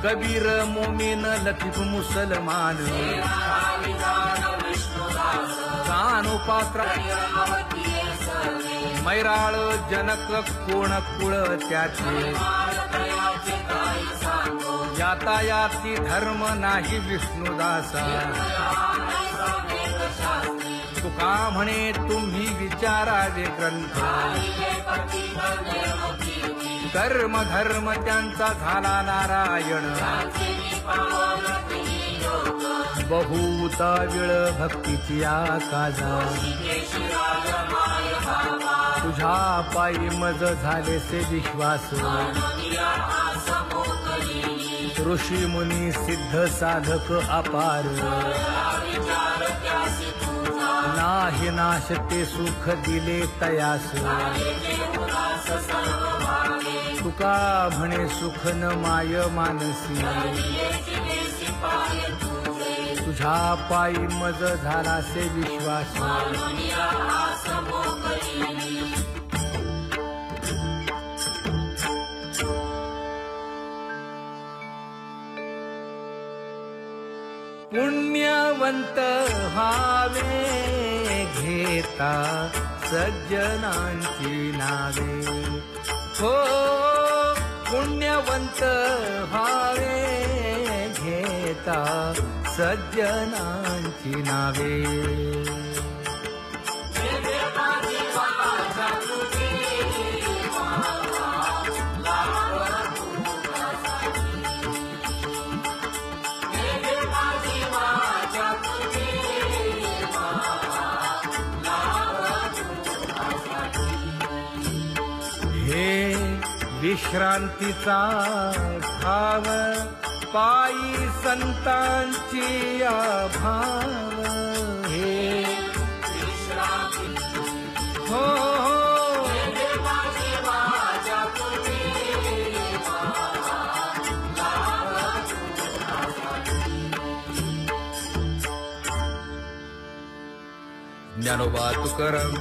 कबीर मोमीन लतीफ मुसलमान कानोपात्र मैराळ जनक कोण कुळ त्याचे यातायाती धर्म नाही विष्णुदासा तुका म्हणे तुम्ही विचारावे ग्रंथ कर्म धर्म त्यांचा झाला नारायण बहुता वेळ भक्तीची आकाजा तुझ्या पायी मज झाले से विश्वास ऋषी मुनी सिद्ध साधक अपार नाही नाश ते सुख दिले तयास तुका म्हणे सुख न माय मानसी तुझ्या पायी मज झाला से विश्वास पुण्यवंत व्हावे घेता सज्जनांची नावे हो पुण्यवंत व्हावे घेता सज्जनांची नावे विश्रांतीचा ठाव पायी संतांची भाव हे हो ज्ञानोबा तुकाराम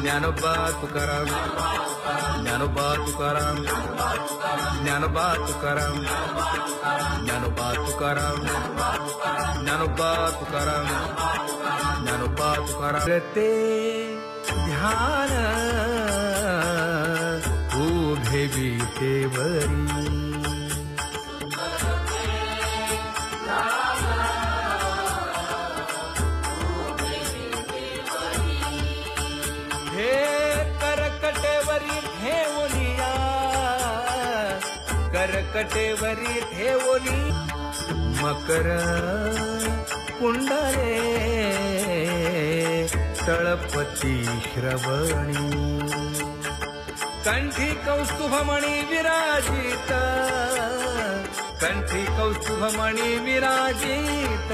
ज्ञानोबा तुकाराम ज्ञानोबा तुकाराम ज्ञानोबा तुकाराम ज्ञानोबा तुकाराम ज्ञानोबा तुकाराम ज्ञानोबा तुकाराम ते ध्यान उभे विटेवरी करकटेवरी ठेवली मकर कुंडले तळपती श्रवणी कंठी कौस्तुभमणी विराजित कंठी कौस्तुभमणी विराजित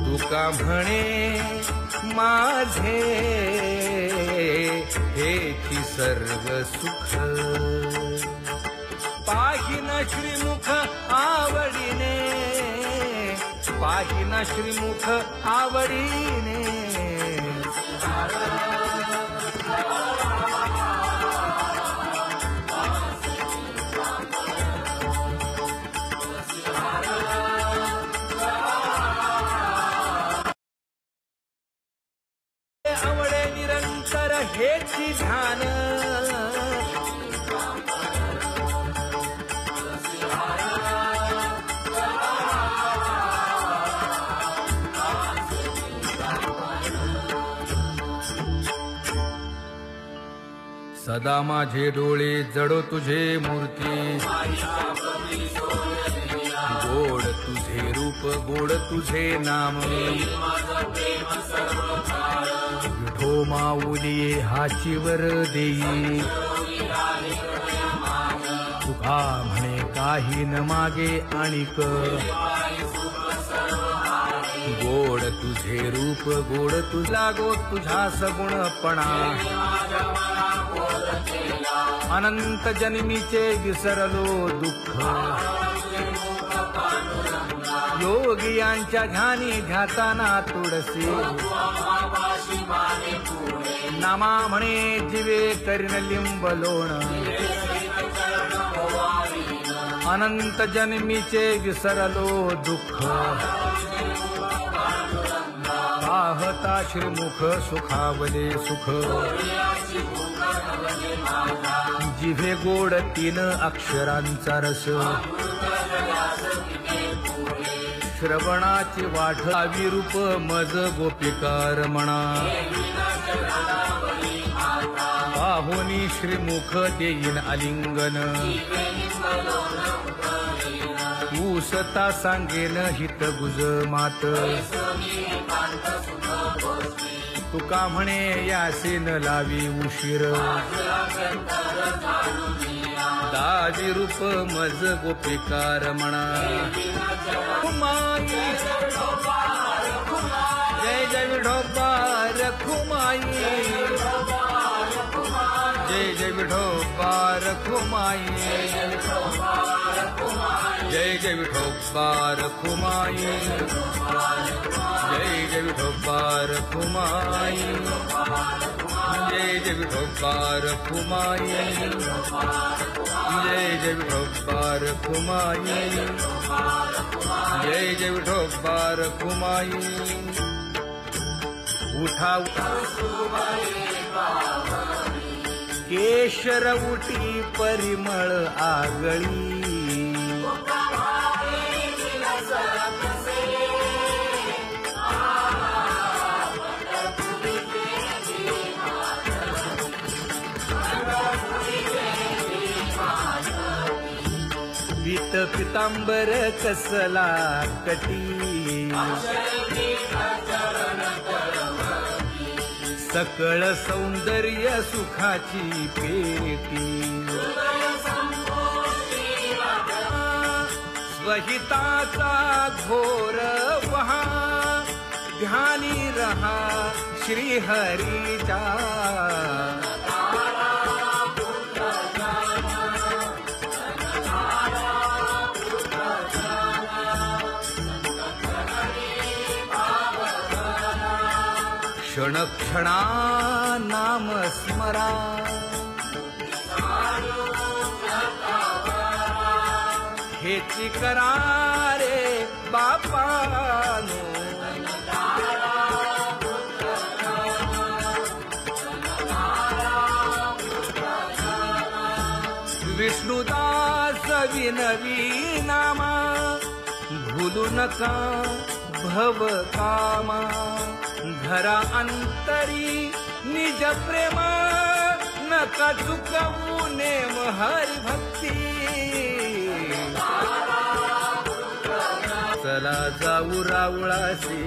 तुका म्हणे माझे हेची सर्व सुख पाहिना श्रीमुख आवडीने पाहिना श्रीमुख आवडीने आवडे निरंतर हेची ध्यान सदा माझे डोळे जडो तुझे मूर्ती गोड तुझे रूप गोड तुझे नाम विठो माऊली हाचीवर देई तुका म्हणे काही न मागे आणिक गोड तुझे रूप गोड तुझा गो तुझा सगुणपणा अनंत जन्मीचे विसरलो दुःख योगियांच्या ध्यानी ध्याताना तुळसी नामा म्हणे जीवे करीन लिंबलोण अनंत जन्मीचे विसरलो दुःख पाहता श्रीमुख सुखावले सुख जिभे गोड 3 अक्षरांचा रस श्रवणाची वाट विरूप मज गोपिकार म्हणा पाहुनी श्रीमुख देईन आलिंगन उसता सांगेन हित गुज मात तुका म्हणे यासीन लावी उशीर दावी रूप मज गोपिकार म्हणा जय जय विठोबा रखुमाई जय जय विठोबा रखुमाई जय जय विठोबा रखुमाई जय जय विठोबा रखुमाई जय जय विठोबा रखुमाई जय जय विठोबा रखुमाई जय जय विठोबा रखुमाई उठा केशर उठी परिमळ आगळी पीत पितांबर कसला कटी सकळ सौंदर्य सुखाची पेटी स्वहिताचा घोर वहा ध्यानी रहा श्रीहरीचा क्षण क्षणा नाम स्मरा हेची करा रे बापानो विष्णुदास विनवी नामा भूलू नका भव कामा धरा अंतरी निज प्रेम नका चुकवू नेम हरी भक्ती चला जाऊ रावळासी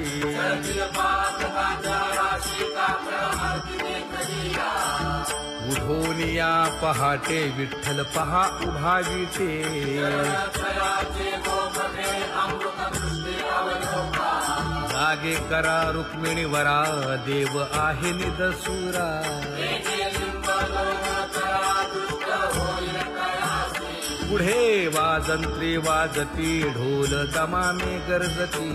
उठून या पहाटे विठ्ठल पहा उभा विटे जागे करा रुक्मिणी वरा देव आहे निदसुरा पुढे वाजंत्री वाजती ढोल दमामे गरजती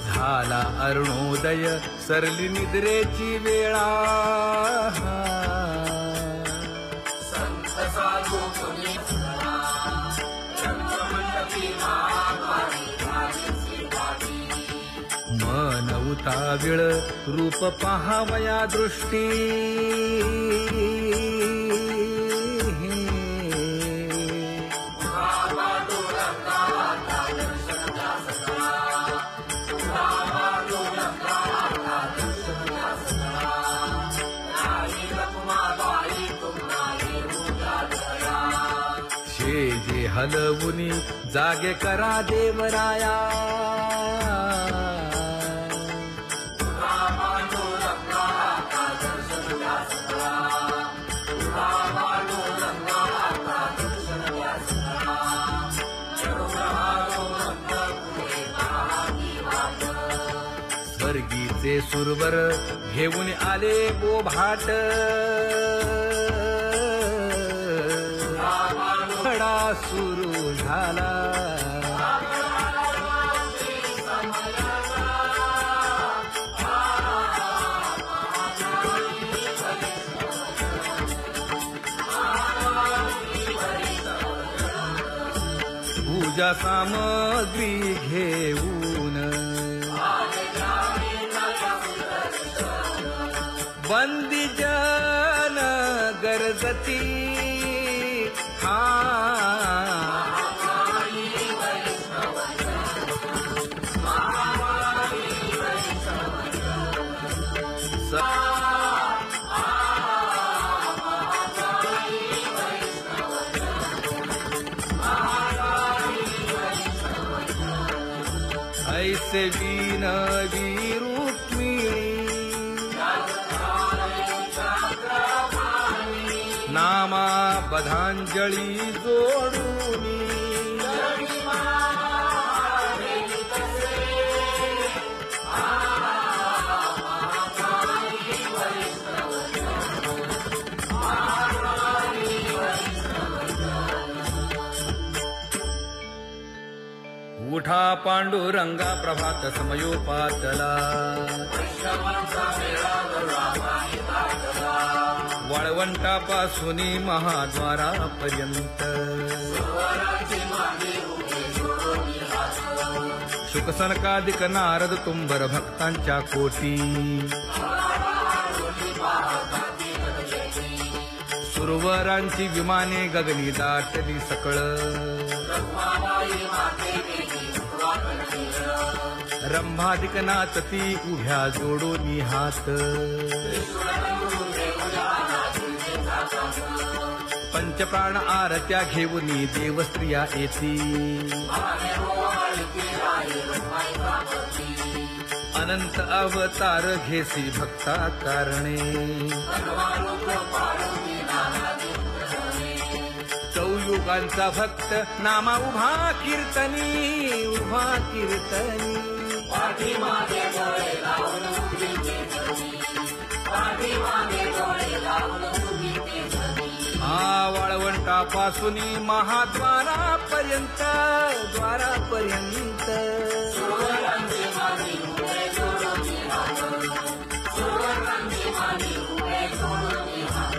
झाला अरुणोदय सरली निद्रेची वेळा मन उताविळ रूप पहावया दृष्टी शेजे हलवुनी जागे करा देवराया स्वर्गीचे सुरवर घेऊन आले बोभाट खडा सुरू झाला पूजा सामग्री घेऊन बंदी जन गरजती ऐसे विनवी रुक्मिणी नामा बधांजळी जोडूनी उठा पांडुरंगा प्रभात समयोपातला वाळवंटापासून महाद्वारापर्यंत शुकसनकादिक नारद तुंबर भक्तांच्या कोटी सुरवरांची विमाने गगनी दाटली सकळ रंभादिक नाचती उभ्या जोडोनी हात पंचप्राण आरत्या घेऊनी देवस्त्रिया येती अनंत अवतार घेसी भक्ता कारणे चौयुगांचा भक्त नामा उभा कीर्तनी उभा कीर्तनी पाठीमागे डोळे लावून उभी तेजनी पाठीमागे डोळे लावून उभी तेजनी वाळवंटापासून महाद्वारापर्यंत द्वारापर्यंत सुरवरांची मानी उभे जोडून हात सुरवरांची मानी उभे जोडून हात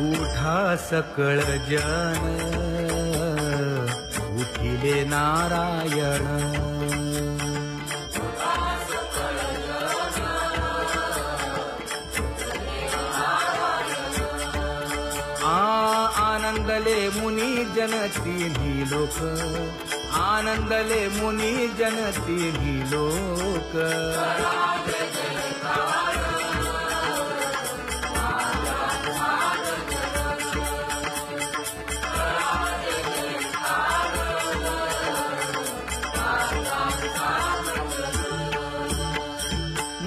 उठा सकळ जन उठिले नारायण आनंदले मुनी जन तिन्ही लोक आनंदले मुनी जन तिन्ही लोक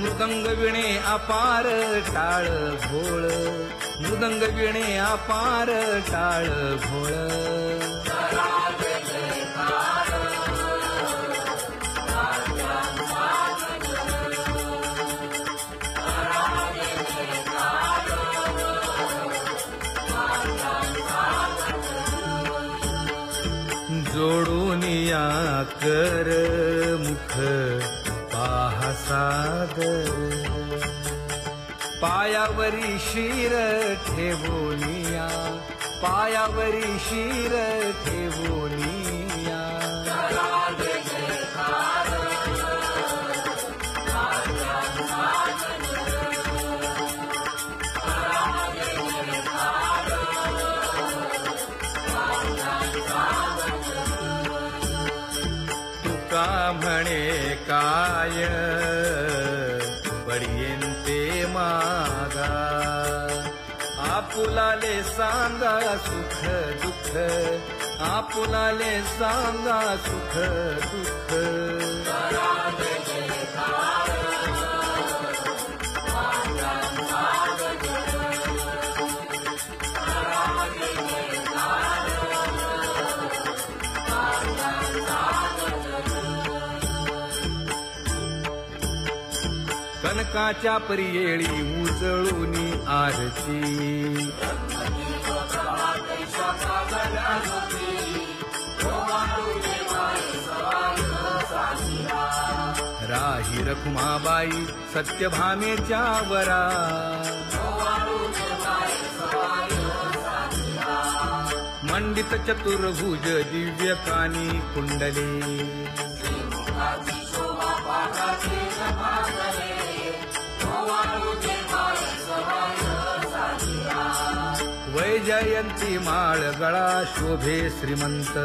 मृदंग विणे अपार टाळ भोळ मृदंग विणे अपार टाळ भोळ जोडून या कर मुख पाहा सादर पायावरी शिर ठेवोनिया पायावरी शिर ठेवोनिया तुका म्हणे काय पडियेंते मागा आपुलाले सांगा सुख दुःख आपुलाले सांगा सुख दुःख कनकाच्या परियेळी उजळूनी आरती राही रखुमाबाई सत्यभामेच्या वरा मंडित चतुर्भुज दिव्य कानी कुंडले वैजयंती माळ गळा शोभे श्रीमंत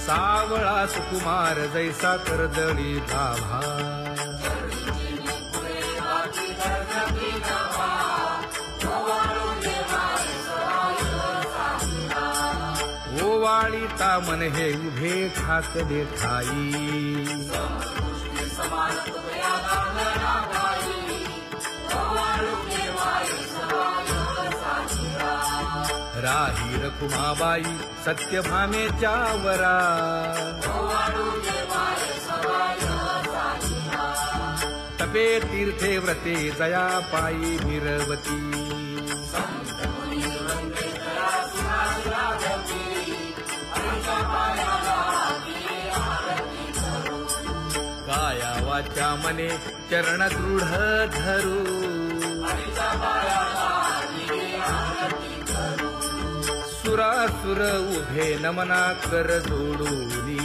सावळा सुकुमार जैसा कर्दळी गाभा ओवाळी तामन हे उभे ठाकले ठाई राही रखुमाबाई सत्यभामेच्या वरा तपे तीर्थे व्रते जया पायी निरवती काया वाचा मने चरण दृढ धरू सुरासुर उभे नमना कर जोडूनी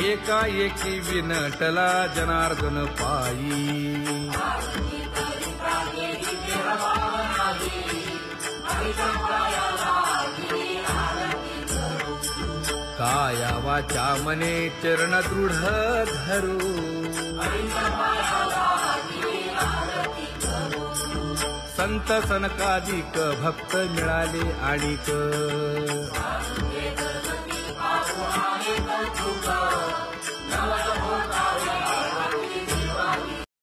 एकाएकी विनटला जनार्दन पायी काया वाचा मने चरण दृढ धरू संत सनकादिक भक्त मिळाले आणिक